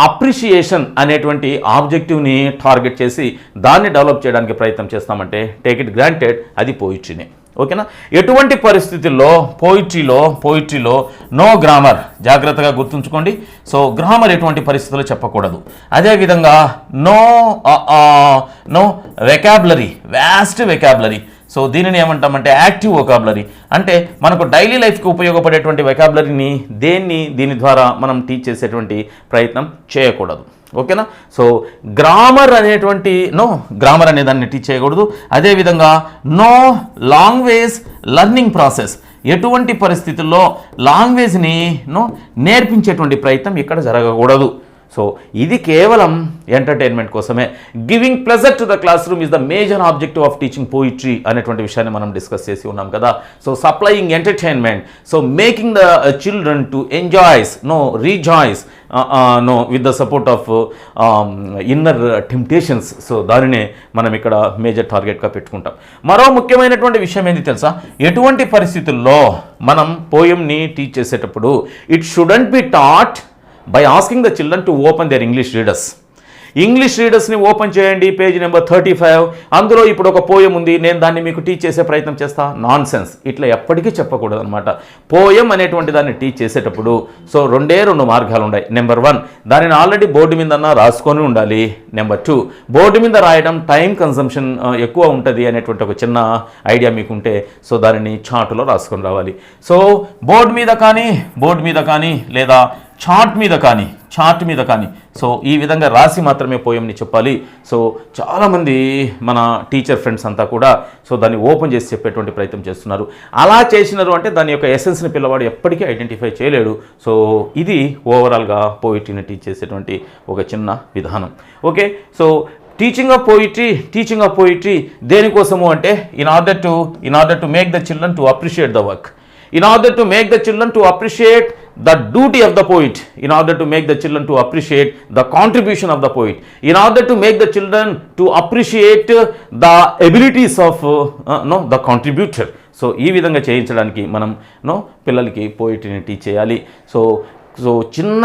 అప్రిషియేషన్ అనేటువంటి ఆబ్జెక్టివ్ని టార్గెట్ చేసి దాన్ని డెవలప్ చేయడానికి ప్రయత్నం చేస్తామంటే టేక్ ఇట్ గ్రాంటెడ్ అది పోయిట్రీనే. ఓకేనా? ఎటువంటి పరిస్థితుల్లో పోయిట్రీలో నో గ్రామర్, జాగ్రత్తగా గుర్తుంచుకోండి. సో గ్రామర్ ఎటువంటి పరిస్థితుల్లో చెప్పకూడదు. అదేవిధంగా no vocabulary, vast vocabulary. So దీనిని ఏమంటామంటే యాక్టివ్ వొకాబులరీ. అంటే మనకు డైలీ లైఫ్కి ఉపయోగపడేటువంటి వెకాబులరీని దీని ద్వారా మనం టీచ్ చేసేటువంటి ప్రయత్నం చేయకూడదు. ఓకేనా? సో గ్రామర్ అనే దాన్ని టీచ్ చేయకూడదు. అదేవిధంగా నో లాంగ్వేజ్ లెర్నింగ్ ప్రాసెస్, ఎటువంటి పరిస్థితుల్లో లాంగ్వేజ్ని నేర్పించేటువంటి ప్రయత్నం ఇక్కడ జరగకూడదు. సో ఇది కేవలం ఎంటర్టైన్మెంట్ కోసమే. Giving pleasure to the classroom is the major objective of teaching poetry అనేటువంటి విషయాన్ని మనం డిస్కస్ చేసి ఉన్నాం కదా. So supplying entertainment, so making the children to enjoys rejoices with the support of inner temptations. So దానినే మనం ఇక్కడ major టార్గెట్గా పెట్టుకుంటాం. మరో ముఖ్యమైనటువంటి విషయం ఏంటి తెలుసా? ఎటువంటి పరిస్థితుల్లో మనం పోయంని టీచ్ చేసేటప్పుడు it should be taught by asking the children to open their English readers. English రీడర్స్ని ఓపెన్ చేయండి, పేజ్ నెంబర్ 35, అందులో ఇప్పుడు ఒక పోయం ఉంది, నేను దాన్ని మీకు టీచ్ చేసే ప్రయత్నం చేస్తా. Non sense. ఇట్లా ఎప్పటికీ చెప్పకూడదు అనమాట. పోయం అనేటువంటి దాన్ని టీచ్ చేసేటప్పుడు సో రెండు మార్గాలు ఉన్నాయి. నెంబర్ 1, దానిని ఆల్రెడీ బోర్డు మీద రాసుకొని ఉండాలి. నెంబర్ 2, బోర్డు మీద రాయడం టైం కన్సంప్షన్ ఎక్కువ ఉంటుంది అనేటువంటి ఒక చిన్న ఐడియా మీకుంటే సో దానిని చార్టులో రాసుకొని రావాలి. సో బోర్డు మీద కానీ లేదా చార్ట్ మీద కానీ సో ఈ విధంగా రాసి మాత్రమే పోయంని చెప్పాలి. సో చాలామంది మన టీచర్ ఫ్రెండ్స్ అంతా కూడా సో దాన్ని ఓపెన్ చేసి చెప్పేటువంటి ప్రయత్నం చేస్తున్నారు. అలా చేసినారు అంటే దాని యొక్క ఎసెన్స్ని పిల్లవాడు ఎప్పటికీ ఐడెంటిఫై చేయలేడు. సో ఇది ఓవరాల్గా పోయిట్రీని టీచ్ చేసేటువంటి ఒక చిన్న విధానం. Okay, so teaching of poetry దేనికోసము అంటే in order to make the children to appreciate the work, in order to make the children to appreciate the duty of the poet, in order to make the children to appreciate the contribution of the poet, in order to make the children to appreciate the abilities of the contributor. So ఈ విధంగా చేయించడానికి మనం పిల్లలకి పోయిట్రీని teach చేయాలి. So చిన్న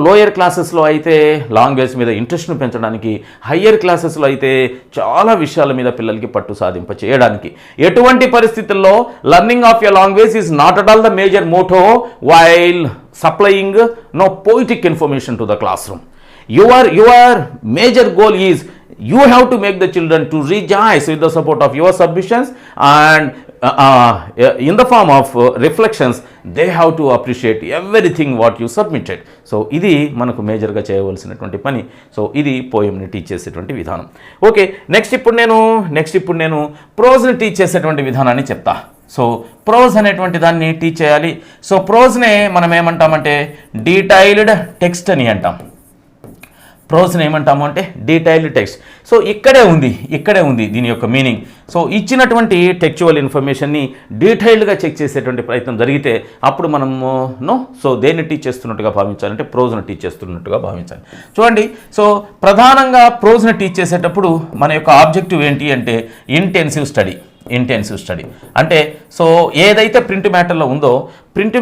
lower క్లాసెస్లో అయితే language మీద ఇంట్రెస్ట్ను పెంచడానికి, హయ్యర్ క్లాసెస్లో అయితే చాలా విషయాల మీద పిల్లలకి పట్టు సాధింప చేయడానికి. ఎటువంటి పరిస్థితుల్లో learning of a language is not at all the major motto while supplying poetic information to the classroom. Your major goal is you have to make the children to rejoice with the support of your submissions, and in the form of reflections they have to appreciate everything what you submitted. So ఇది మనకు మేజర్గా చేయవలసినటువంటి పని. So ఇది పోయంని teach చేసేటువంటి విధానం. Okay, next ఇప్పుడు నేను ప్రోజ్ని టీచ్ చేసేటువంటి విధానాన్ని చెప్తా. సో ప్రోజ్ అనేటువంటి దాన్ని టీచ్ చేయాలి. సో ప్రోజ్నే మనం ఏమంటామంటే డీటైల్డ్ టెక్స్ట్ అని అంటాం. ప్రోజ్ని ఏమంటాము అంటే డీటెయిల్డ్ టెక్స్ట్. సో ఇక్కడే ఉంది దీని యొక్క మీనింగ్. సో ఇచ్చినటువంటి టెక్చువల్ ఇన్ఫర్మేషన్ని డీటెయిల్డ్గా చెక్ చేసేటువంటి ప్రయత్నం జరిగితే అప్పుడు మనము సో దేన్ని టీచ్ చేస్తున్నట్టుగా భావించాలంటే ప్రోజ్ని టీచ్ చేస్తున్నట్టుగా భావించాలి. చూడండి, సో ప్రధానంగా ప్రోజ్ని టీచ్ చేసేటప్పుడు మన యొక్క ఆబ్జెక్టివ్ ఏంటి అంటే ఇంటెన్సివ్ స్టడీ అంటే సో ఏదైతే ప్రింట్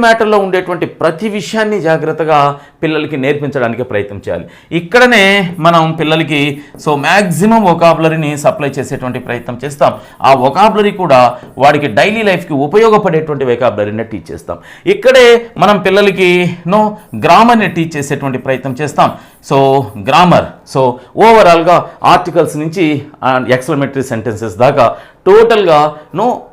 మ్యాటర్లో ఉండేటువంటి ప్రతి విషయాన్ని జాగ్రత్తగా పిల్లలకి నేర్పించడానికి ప్రయత్నం చేయాలి. ఇక్కడనే మనం పిల్లలకి సో మ్యాక్సిమం వొకాబులరీని సప్లై చేసేటువంటి ప్రయత్నం చేస్తాం. ఆ వొకాబులరీ కూడా వాడికి డైలీ లైఫ్కి ఉపయోగపడేటువంటి వొకాబులరీని టీచ్ చేస్తాం. ఇక్కడే మనం పిల్లలకి గ్రామర్ని టీచ్ చేసేటువంటి ప్రయత్నం చేస్తాం. సో గ్రామర్, సో ఓవరాల్గా ఆర్టికల్స్ నుంచి ఎక్స్క్లమేటరీ సెంటెన్సెస్ దాకా టోటల్గా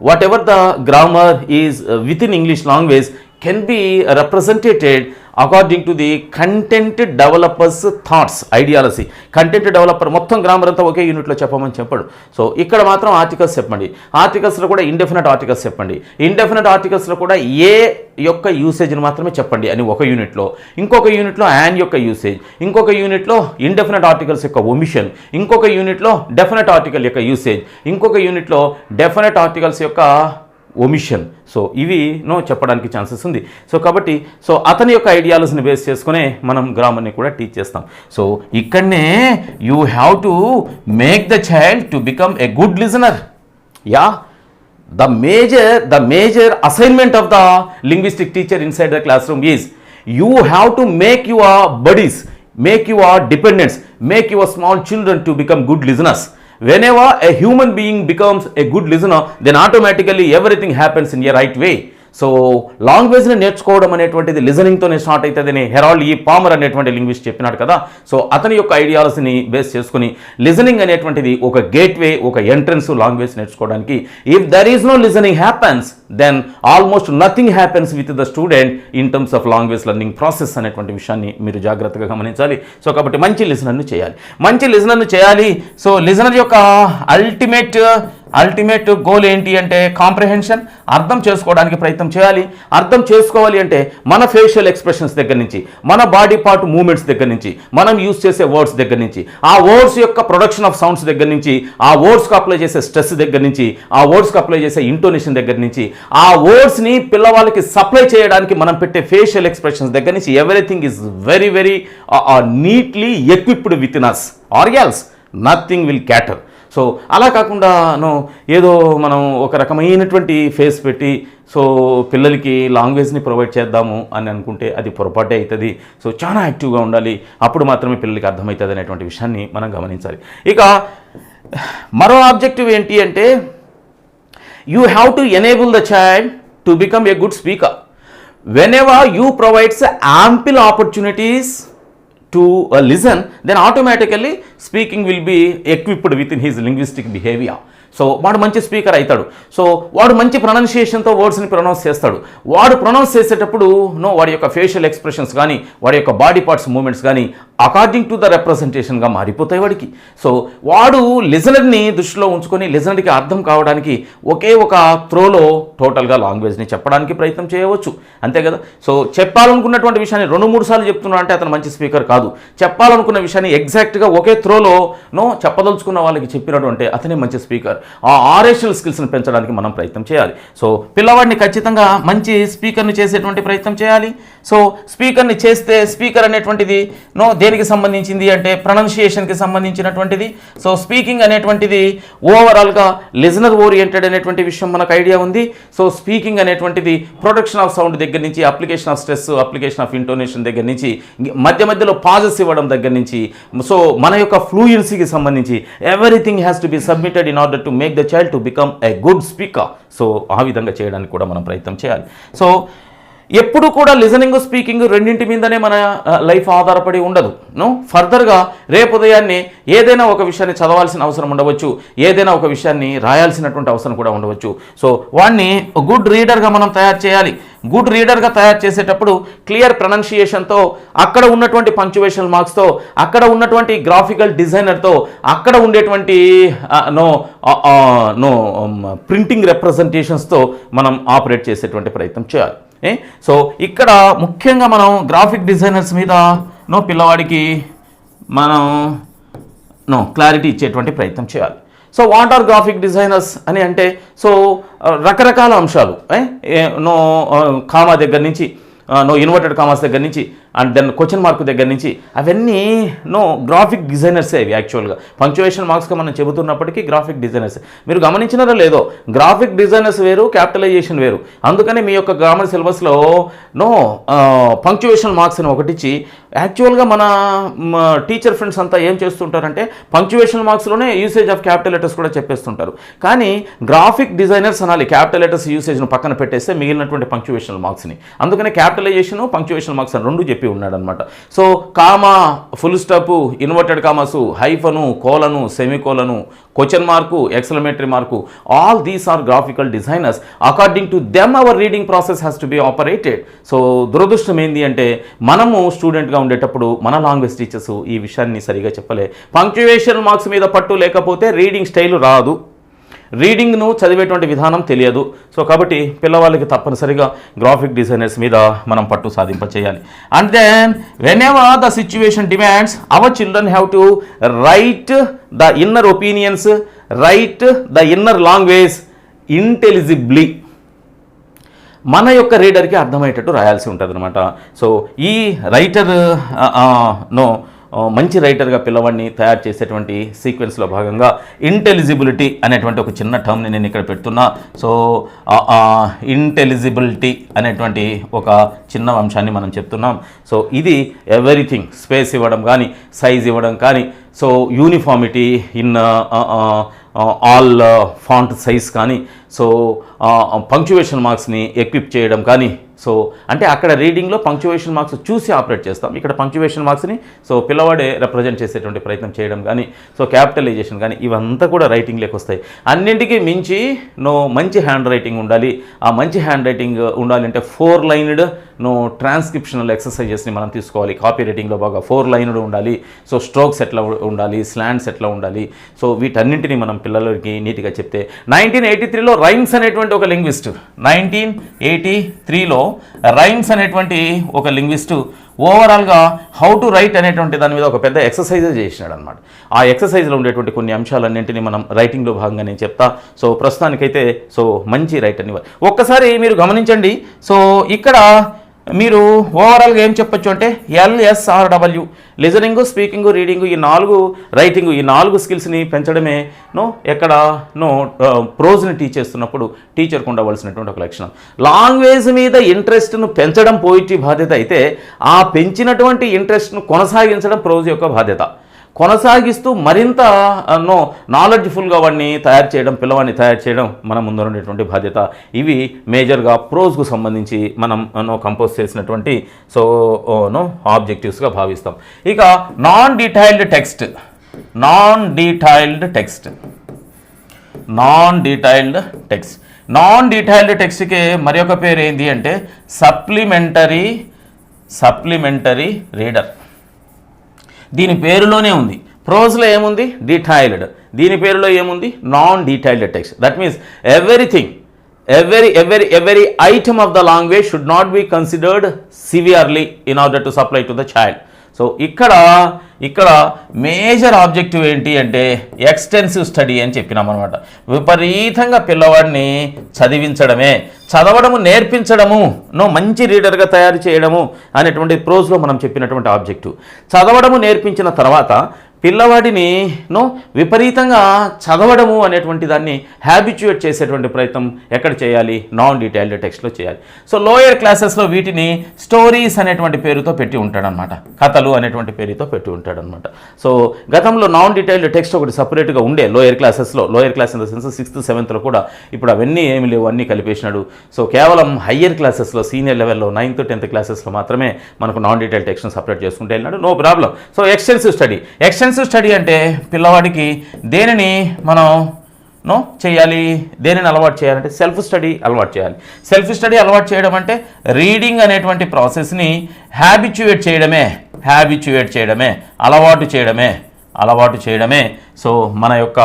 whatever the grammar is within English language can be representated according to the content developers thoughts ideology. Content developer మొత్తం గ్రామర్ అంతా ఒకే యూనిట్లో చెప్పమని చెప్పాడు. సో ఇక్కడ మాత్రం ఆర్టికల్స్ చెప్పండి, ఆర్టికల్స్లో కూడా ఇండెఫినెట్ ఆర్టికల్స్ చెప్పండి, ఇండెఫినెట్ ఆర్టికల్స్లో కూడా ఏ యొక్క యూసేజ్ని మాత్రమే చెప్పండి అని ఒక యూనిట్లో, ఇంకొక యూనిట్లో యాన్ యొక్క యూసేజ్, ఇంకొక యూనిట్లో ఇండెఫినెట్ ఆర్టికల్స్ యొక్క ఒమిషన్, ఇంకొక యూనిట్లో డెఫినెట్ ఆర్టికల్ యొక్క యూసేజ్, ఇంకొక యూనిట్లో డెఫినెట్ ఆర్టికల్స్ యొక్క ఒమిషన్. సో ఇవి చెప్పడానికి ఛాన్సెస్ ఉంది. సో కాబట్టి సో అతని యొక్క ఐడియాలజీని బేస్ చేసుకునే మనం గ్రామర్ని కూడా టీచ్ చేస్తాం. సో ఇక్కడనే you have to make the child to become a good listener. Yeah, the major assignment of the linguistic teacher inside the classroom is you have to make your buddies, make your dependents, make your small children to become good listeners. Whenever a human being becomes a good listener, then automatically everything happens in a right way. So లాంగ్వేజ్ని నేర్చుకోవడం అనేటువంటిది లిజనింగ్తోనే start అవుతుందని Harold E Palmer అనేటువంటి linguist చెప్పినాడు కదా. So అతని యొక్క ఐడియాలజీని బేస్ చేసుకుని లిజనింగ్ అనేటువంటిది ఒక గేట్వే, ఒక ఎంట్రన్స్ లాంగ్వేజ్ నేర్చుకోవడానికి. If there is no listening happens, then almost nothing happens with the student in terms of language learning process అనేటువంటి విషయాన్ని మీరు జాగ్రత్తగా గమనించాలి. సో కాబట్టి మంచి లిజనర్ను చేయాలి, మంచి లిజనర్ను చేయాలి. సో లిజనర్ యొక్క అల్టిమేట్ గోల్ ఏంటి అంటే కాంప్రహెన్షన్, అర్థం చేసుకోవడానికి ప్రయత్నం చేయాలి. అర్థం చేసుకోవాలి అంటే మన ఫేషియల్ ఎక్స్ప్రెషన్స్ దగ్గర నుంచి, మన బాడీ పార్ట్ మూమెంట్స్ దగ్గర నుంచి, మనం యూజ్ చేసే వర్డ్స్ దగ్గర నుంచి, ఆ వర్డ్స్ యొక్క ప్రొడక్షన్ ఆఫ్ సౌండ్స్ దగ్గర నుంచి, ఆ వర్డ్స్కి అప్లై చేసే స్ట్రెస్ దగ్గర నుంచి, ఆ వర్డ్స్కి అప్లై చేసే ఇంటోనేషన్ దగ్గర నుంచి, ఆ వర్డ్స్ని పిల్లవాళ్ళకి సప్లై చేయడానికి మనం పెట్టే ఫేషియల్ ఎక్స్ప్రెషన్స్ దగ్గర నుంచి everything is very very neatly equipped within us or else nothing will cater. So అలా కాకుండా ఏదో మనం ఒక రకమైనటువంటి ఫేస్ పెట్టి సో పిల్లలకి లాంగ్వేజ్ని ప్రొవైడ్ చేద్దాము అని అనుకుంటే అది పొరపాటే అవుతుంది. సో చాలా యాక్టివ్గా ఉండాలి, అప్పుడు మాత్రమే పిల్లలకి అర్థమవుతుంది అనేటువంటి విషయాన్ని మనం గమనించాలి. ఇక మరో ఆబ్జెక్టివ్ ఏంటి అంటే you have to enable the child to become a good speaker. Whenever you provides ample opportunities to listen, then automatically speaking will be equipped within his linguistic behavior. So వాడు మంచి స్పీకర్ అవుతాడు. So వాడు మంచి ప్రొనౌన్సియేషన్తో వర్డ్స్ని pronounce చేస్తాడు. వాడు pronounce చేసేటప్పుడు వాడి యొక్క ఫేషియల్ ఎక్స్ప్రెషన్స్ కానీ, వాడి యొక్క బాడీ పార్ట్స్ మూమెంట్స్ కానీ అకార్డింగ్ టు ద రిప్రజెంటేషన్గా మారిపోతాయి వాడికి. సో వాడు లిజనర్ని దృష్టిలో ఉంచుకొని లిజనర్కి అర్థం కావడానికి ఒకే ఒక త్రోలో టోటల్గా లాంగ్వేజ్ని చెప్పడానికి ప్రయత్నం చేయవచ్చు, అంతే కదా. సో చెప్పాలనుకున్నటువంటి విషయాన్ని 2-3 సార్లు చెప్తున్నాడు అంటే అతను మంచి స్పీకర్ కాదు. చెప్పాలనుకున్న విషయాన్ని ఎగ్జాక్ట్గా ఒకే త్రోలో చెప్పదలుచుకున్న వాళ్ళకి చెప్పినట్టు అంటే అతనే మంచి స్పీకర్. ఆ ఆరేషనల్ స్కిల్స్ని పెంచడానికి మనం ప్రయత్నం చేయాలి. సో పిల్లవాడిని ఖచ్చితంగా మంచి స్పీకర్ని చేసేటువంటి ప్రయత్నం చేయాలి. సో స్పీకర్ని చేస్తే స్పీకర్ అనేటువంటిది దేనికి సంబంధించింది అంటే ప్రొనౌన్సియేషన్కి సంబంధించినటువంటిది. సో స్పీకింగ్ అనేటువంటిది ఓవరాల్గా లిజనర్ ఓరియంటెడ్ అనేటువంటి విషయం మనకు ఐడియా ఉంది. సో స్పీకింగ్ అనేటువంటిది ప్రొడక్షన్ ఆఫ్ సౌండ్ దగ్గర నుంచి, application of stress, application of intonation దగ్గర నుంచి, మధ్యలో పాజెస్ ఇవ్వడం దగ్గర నుంచి, సో మన యొక్క ఫ్లూయెన్సీకి సంబంధించి everything has to be submitted in order to make the child to become a good speaker. So ఆ విధంగా చేయడానికి కూడా మనం ప్రయత్నం చేయాలి. సో ఎప్పుడు కూడా లిజనింగ్, స్పీకింగ్ రెండింటి మీదనే మన లైఫ్ ఆధారపడి ఉండదు. ఫర్దర్గా రేపు ఉదయాన్నే ఏదైనా ఒక విషయాన్ని చదవాల్సిన అవసరం ఉండవచ్చు, ఏదైనా ఒక విషయాన్ని రాయాల్సినటువంటి అవసరం కూడా ఉండవచ్చు. సో వాడిని గుడ్ రీడర్గా మనం తయారు చేయాలి. గుడ్ రీడర్గా తయారు చేసేటప్పుడు క్లియర్ ప్రొనౌన్సియేషన్తో, అక్కడ ఉన్నటువంటి పంక్చువేషన్ మార్క్స్తో, అక్కడ ఉన్నటువంటి గ్రాఫికల్ డిజైనర్తో, అక్కడ ఉండేటువంటి ప్రింటింగ్ రిప్రజెంటేషన్స్తో మనం ఆపరేట్ చేసేటువంటి ప్రయత్నం చేయాలి. సో ఇక్కడ ముఖ్యంగా మనం గ్రాఫిక్ డిజైనర్స్ మీద పిల్లవాడికి మనం క్లారిటీ ఇచ్చేటువంటి ప్రయత్నం చేయాలి. So what are graphic designers అని అంటే సో రకరకాల అంశాలు, కామా దగ్గర నుంచి, ఇన్వర్టెడ్ కామాస్ దగ్గర నుంచి, అండ్ దెన్ క్వశ్చన్ మార్క్ దగ్గర నుంచి, అవన్నీ గ్రాఫిక్ డిజైనర్సే అవి. యాక్చువల్గా పంక్చువేషన్ మార్క్స్గా మనం చెబుతున్నప్పటికీ గ్రాఫిక్ డిజైనర్స్. మీరు గమనించినారో లేదో, గ్రాఫిక్ డిజైనర్స్ వేరు, క్యాపిటలైజేషన్ వేరు. అందుకని మీ యొక్క గ్రామర్ సిలబస్లో పంక్చువేషన్ మార్క్స్ అని ఒకటిచ్చి, యాక్చువల్గా మన టీచర్ ఫ్రెండ్స్ అంతా ఏం చేస్తుంటారంటే పంక్చువేషన్ మార్క్స్లోనే యూసేజ్ ఆఫ్ క్యాపిటల్ లెటర్స్ కూడా చెప్పేస్తుంటారు. కానీ గ్రాఫిక్ డిజైనర్స్ అనాలి, క్యాపిటల్ లెటర్స్ యూసేజ్ను పక్కన పెట్టేస్తే మిగిలినటువంటి పంక్చువేషన్ మార్క్స్ని. అందుకనే క్యాపిటలైజేషన్, పంక్చువేషన్ మార్క్స్ అని 2 చెప్పారు. చెప్పి ఉన్నాడనమాట. So comma, full stop, inverted commas, hyphen, colon, semicolon, question mark, exclamatory mark, all these are graphical designers. According to them our reading process has to be operated. So దురదృష్టం ఏంటి అంటే మనము స్టూడెంట్గా ఉండేటప్పుడు మన లాంగ్వేజ్ టీచర్స్ ఈ విషయాన్ని సరిగా చెప్పలే. పంక్చువేషన్ మార్క్స్ మీద పట్టు లేకపోతే రీడింగ్ స్టైల్ రాదు, రీడింగ్ను చదివేటువంటి విధానం తెలియదు. సో కాబట్టి పిల్లవాళ్ళకి తప్పనిసరిగా గ్రాఫిక్ డిజైనర్స్ మీద మనం పట్టు సాధింప చేయాలి. And then whenever the situation demands our children have to write the inner opinions, write the inner language intelligibly. మన యొక్క రీడర్కి అర్థమయ్యేటట్టు రాయాల్సి ఉంటుంది అనమాట. సో ఈ రైటర్ మంచి రైటర్గా పిల్లవాడిని తయారు చేసేటువంటి సీక్వెన్స్లో భాగంగా ఇంటెలిజిబిలిటీ అనేటువంటి ఒక చిన్న టర్మ్ని నేను ఇక్కడ పెడుతున్నా. సో ఇంటెలిజిబిలిటీ అనేటువంటి ఒక చిన్న అంశాన్ని మనం చెప్తున్నాం. సో ఇది ఎవ్రీథింగ్, స్పేస్ ఇవ్వడం కానీ, సైజ్ ఇవ్వడం కానీ, so uniformity in all font size కానీ, సో పంక్చువేషన్ మార్క్స్ని ఎక్విప్ చేయడం కానీ. సో అంటే అక్కడ రీడింగ్లో పంక్చువేషన్ మార్క్స్ చూసి ఆపరేట్ చేస్తాం, ఇక్కడ పంక్చువేషన్ మార్క్స్ని సో పిల్లవాడే రిప్రజెంట్ చేసేటువంటి ప్రయత్నం చేయడం కానీ, సో క్యాపిటలైజేషన్ కానీ, ఇవంతా కూడా రైటింగ్లోకి వస్తాయి. అన్నింటికీ మించి మంచి హ్యాండ్ రైటింగ్ ఉండాలి. ఆ మంచి హ్యాండ్ రైటింగ్ ఉండాలంటే 4 లైన్డ్ ట్రాన్స్క్రిప్షనల్ ఎక్సర్సైజెస్ని మనం తీసుకోవాలి. కాపీ రైటింగ్లో బాగా 4 లైన్డ్ ఉండాలి. సో స్ట్రోక్స్ ఎట్లా ఉండాలి, స్లాండ్స్ ఎట్లా ఉండాలి, సో వీటన్నింటినీ మనం పిల్లలకి నీట్గా చెప్తే. 1983లో రైమ్స్ అనేటువంటి ఒక లింగ్విస్ట్, 1983లో రైమ్స్ అనేటువంటి ఒక లింగ్విస్టు ఓవరాల్గా హౌ టు రైట్ అనేటువంటి దాని మీద ఒక పెద్ద ఎక్సర్సైజ్ చేసినాడు అనమాట. ఆ ఎక్సర్సైజ్లో ఉండేటువంటి కొన్ని అంశాలన్నింటినీ మనం రైటింగ్లో భాగంగా నేను చెప్తా. సో ప్రస్తుతానికైతే సో మంచి రైటర్ని ఒక్కసారి మీరు గమనించండి. సో ఇక్కడ మీరు ఓవరాల్గా ఏం చెప్పొచ్చు అంటే LSRW, లిజనింగ్, స్పీకింగ్, రీడింగ్, ఈ 4 రైటింగ్, ఈ 4 స్కిల్స్ని పెంచడమే ఎక్కడ ప్రోజ్ని టీచ్ చేస్తున్నప్పుడు టీచర్కు ఉండవలసినటువంటి ఒక లక్షణం. లాంగ్వేజ్ మీద ఇంట్రెస్ట్ను పెంచడం పోయిటరీ బాధ్యత అయితే, ఆ పెంచినటువంటి ఇంట్రెస్ట్ను కొనసాగించడం ప్రోజ్ యొక్క బాధ్యత. కొనసాగిస్తూ మరింత నాలెడ్జ్ఫుల్గా వాడిని తయారు చేయడం, పిల్లవాడిని తయారు చేయడం మన ముందు ఉండేటువంటి బాధ్యత. ఇవి మేజర్గా ప్రోజ్కు సంబంధించి మనం కంపోజ్ చేసినటువంటి సో ఆబ్జెక్టివ్స్గా భావిస్తాం. ఇక non detailed text, non detailed టెక్స్ట్కి మరి ఒక పేరు ఏంటి అంటే సప్లిమెంటరీ రీడర్. దీని పేరులోనే ఉంది. ప్రోజ్లో ఏముంది? డీటెయిల్డ్. దీని పేరులో ఏముంది? Non detailed text. That means everything, every item of the language should not be considered severely in order to supply to the child. So ఇక్కడ మేజర్ ఆబ్జెక్టివ్ ఏంటి అంటే ఎక్స్టెన్సివ్ స్టడీ అని చెప్పినాం అనమాట. విపరీతంగా పిల్లవాడిని చదివించడమే, చదవడము నేర్పించడము, మంచి రీడర్గా తయారు చేయడము అనేటువంటి ప్రోజ్లో మనం చెప్పినటువంటి ఆబ్జెక్టివ్. చదవడము నేర్పించిన తర్వాత పిల్లవాడిని విపరీతంగా చదవడము అనేటువంటి దాన్ని హ్యాబిచ్యుయేట్ చేసేటువంటి ప్రయత్నం ఎక్కడ చేయాలి? నాన్ డీటెయిల్డ్ టెక్స్ట్లో చేయాలి. సో లోయర్ క్లాసెస్లో వీటిని స్టోరీస్ అనేటువంటి పేరుతో పెట్టి ఉంటాడనమాట, కథలు అనేటువంటి పేరుతో పెట్టి ఉంటాడనమాట. సో గతంలో నాన్ డీటెయిల్డ్ టెక్స్ట్ ఒకటి సపరేట్గా ఉండే లోయర్ క్లాసెస్లో, lower class in the sense 6th 7th కూడా. ఇప్పుడు అవన్నీ ఏమి లేవు, అన్నీ కలిపేసినాడు. సో కేవలం హయ్యర్ క్లాసెస్లో, సీనియర్ లెవెల్లో 9th 10th క్లాసెస్లో మాత్రమే మనకు నాన్ డీటెయిల్డ్ టెక్స్ట్ను సపరేట్ చేసుకుంటే వెళ్ళినాడు. No problem. So extensive study అంటే పిల్లవాడికి దేనిని మనం చేయాలి, దేనిని అలవాటు చేయాలంటే సెల్ఫ్ స్టడీ అలవాటు చేయాలి. సెల్ఫ్ స్టడీ అలవాటు చేయడం అంటే రీడింగ్ అనేటువంటి ప్రాసెస్ని హ్యాబిచ్యుయేట్ చేయడమే, అలవాటు చేయడమే సో మన యొక్క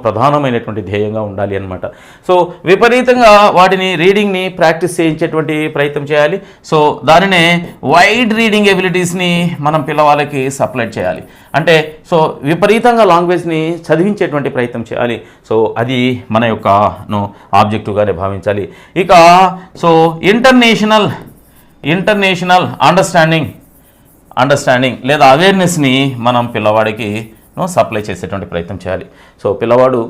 ప్రధానమైనటువంటి ధ్యేయంగా ఉండాలి అన్నమాట. సో విపరీతంగా వాటిని రీడింగ్ని ప్రాక్టీస్ చేయించేటువంటి ప్రయత్నం చేయాలి. సో దానినే వైడ్ రీడింగ్ ఎబిలిటీస్ని మనం పిల్లవాళ్ళకి సప్లై చేయాలి. అంటే సో విపరీతంగా లాంగ్వేజ్ని చదివించేటువంటి ప్రయత్నం చేయాలి. సో అది మన యొక్క ఆబ్జెక్టివ్గానే భావించాలి. ఇక సో ఇంటర్నేషనల్ అండర్స్టాండింగ్ లేదా అవేర్నెస్ని మనం పిల్లవాడికి సప్లై చేసేటువంటి ప్రయత్నం చేయాలి. సో పిల్లవాడు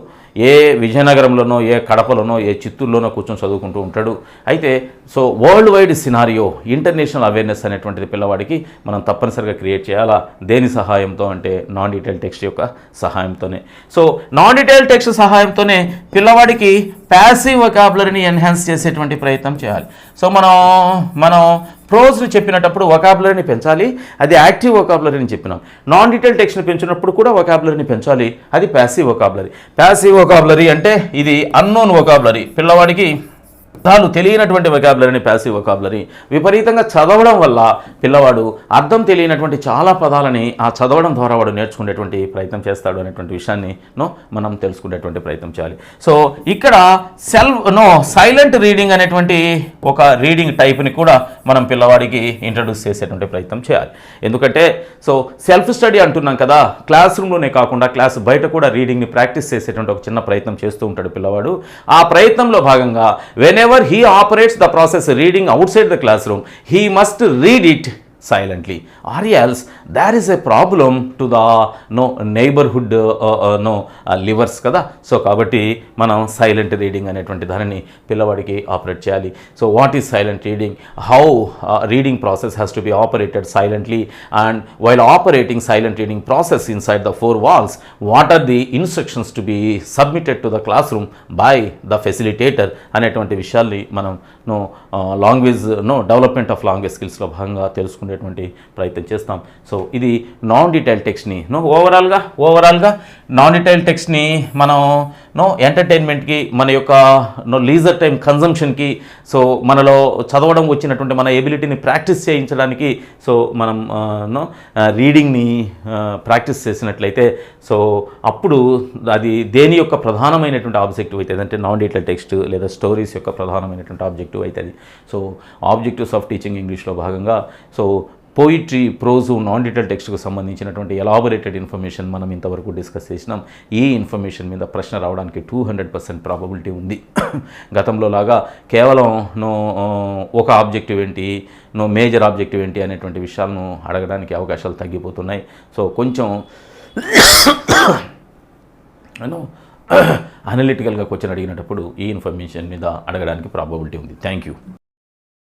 ఏ విజయనగరంలోనో, ఏ కడపలోనో, ఏ చిత్తూరులోనో కూర్చొని చదువుకుంటూ ఉంటాడు. అయితే so world wide scenario, international awareness అనేటువంటిది పిల్లవాడికి మనం తప్పనిసరిగా క్రియేట్ చేయాలా. దేని సహాయంతో అంటే నాన్ డీటెయిల్ టెక్స్ట్ యొక్క సహాయంతోనే. సో నాన్ డీటెయిల్ టెక్స్ట్ సహాయంతోనే పిల్లవాడికి ప్యాసివ్ వొకాబులరీని ఎన్హాన్స్ చేసేటువంటి ప్రయత్నం చేయాలి. సో మనం ప్రోజ్ని చెప్పినప్పుడు వొకాబులరీని పెంచాలి, అది యాక్టివ్ వొకాబులరీని చెప్పినాం. నాన్ డీటెయిల్ టెక్స్ట్ని పెంచినప్పుడు కూడా వొకాబులరీని పెంచాలి, అది ప్యాసివ్ వొకాబులరీ. ప్యాసివ్ వొకాబులరీ అంటే ఇది అన్నోన్ వొకాబులరీ, పిల్లవాడికి తాను తెలియనటువంటి వొకాబులరీని ప్యాసివ్ వొకాబులరీ. విపరీతంగా చదవడం వల్ల పిల్లవాడు అర్థం తెలియనటువంటి చాలా పదాలని ఆ చదవడం ద్వారా వాడు నేర్చుకునేటువంటి ప్రయత్నం చేస్తాడు అనేటువంటి విషయాన్ని మనం తెలుసుకునేటువంటి ప్రయత్నం చేయాలి. సో ఇక్కడ సైలెంట్ రీడింగ్ అనేటువంటి ఒక రీడింగ్ టైప్ని కూడా మనం పిల్లవాడికి ఇంట్రడ్యూస్ చేసేటువంటి ప్రయత్నం చేయాలి. ఎందుకంటే సో సెల్ఫ్ స్టడీ అంటున్నాం కదా, క్లాస్ రూమ్లోనే కాకుండా క్లాస్ బయట కూడా రీడింగ్ని ప్రాక్టీస్ చేసేటువంటి ఒక చిన్న ప్రయత్నం చేస్తూ ఉంటాడు పిల్లవాడు. ఆ ప్రయత్నంలో భాగంగా whenever he operates the process reading outside the classroom, he must read it silently, or else there is a problem to the neighborhood livers కదా. సో కాబట్టి మనం సైలెంట్ రీడింగ్ అనేటువంటి దానిని పిల్లవాడికి ఆపరేట్ చేయాలి. So what is silent reading, how reading process has to be operated silently, and while operating silent reading process inside the 4 walls, what are the instructions to be submitted to the classroom by the facilitator అనేటువంటి విషయాల్ని మనం language development of language స్కిల్స్లో భాగంగా తెలుసుకునేటువంటి ప్రయత్నం చేస్తాం. So ఇది non detail టెక్స్ట్ని ఓవరాల్గా నాన్ డీటెయిల్ టెక్స్ట్ని మనం ఎంటర్టైన్మెంట్కి, మన యొక్క లీజర్ టైం కన్జంప్షన్కి, సో మనలో చదవడం వచ్చినటువంటి మన ఎబిలిటీని ప్రాక్టీస్ చేయించడానికి, సో మనం రీడింగ్ని ప్రాక్టీస్ చేసినట్లయితే సో అప్పుడు అది దేని యొక్క ప్రధానమైనటువంటి ఆబ్జెక్టివ్ అవుతుంది అంటే నాన్ డీటెయిల్ టెక్స్ట్ లేదా స్టోరీస్ యొక్క ప్రధానమైనటువంటి ఆబ్జెక్టివ్ అవుతుంది. సో ఆబ్జెక్టివ్స్ ఆఫ్ టీచింగ్ ఇంగ్లీష్లో భాగంగా so poetry, prose, non detail టెక్స్ట్కు సంబంధించినటువంటి ఎలాబొరేటెడ్ ఇన్ఫర్మేషన్ మనం ఇంతవరకు డిస్కస్ చేసినాం. ఈ ఇన్ఫర్మేషన్ మీద ప్రశ్న రావడానికి 200% ప్రాబబిలిటీ ఉంది. గతంలో లాగా కేవలం ఒక ఆబ్జెక్టివ్ ఏంటి, మేజర్ ఆబ్జెక్టివ్ ఏంటి అనేటువంటి విషయాలను అడగడానికి అవకాశాలు తగ్గిపోతున్నాయి. సో కొంచెం అనలిటికల్గా క్వశ్చన్ అడిగినప్పుడు ఈ ఇన్ఫర్మేషన్ మీద అడగడానికి ప్రాబబిలిటీ ఉంది. Thank you.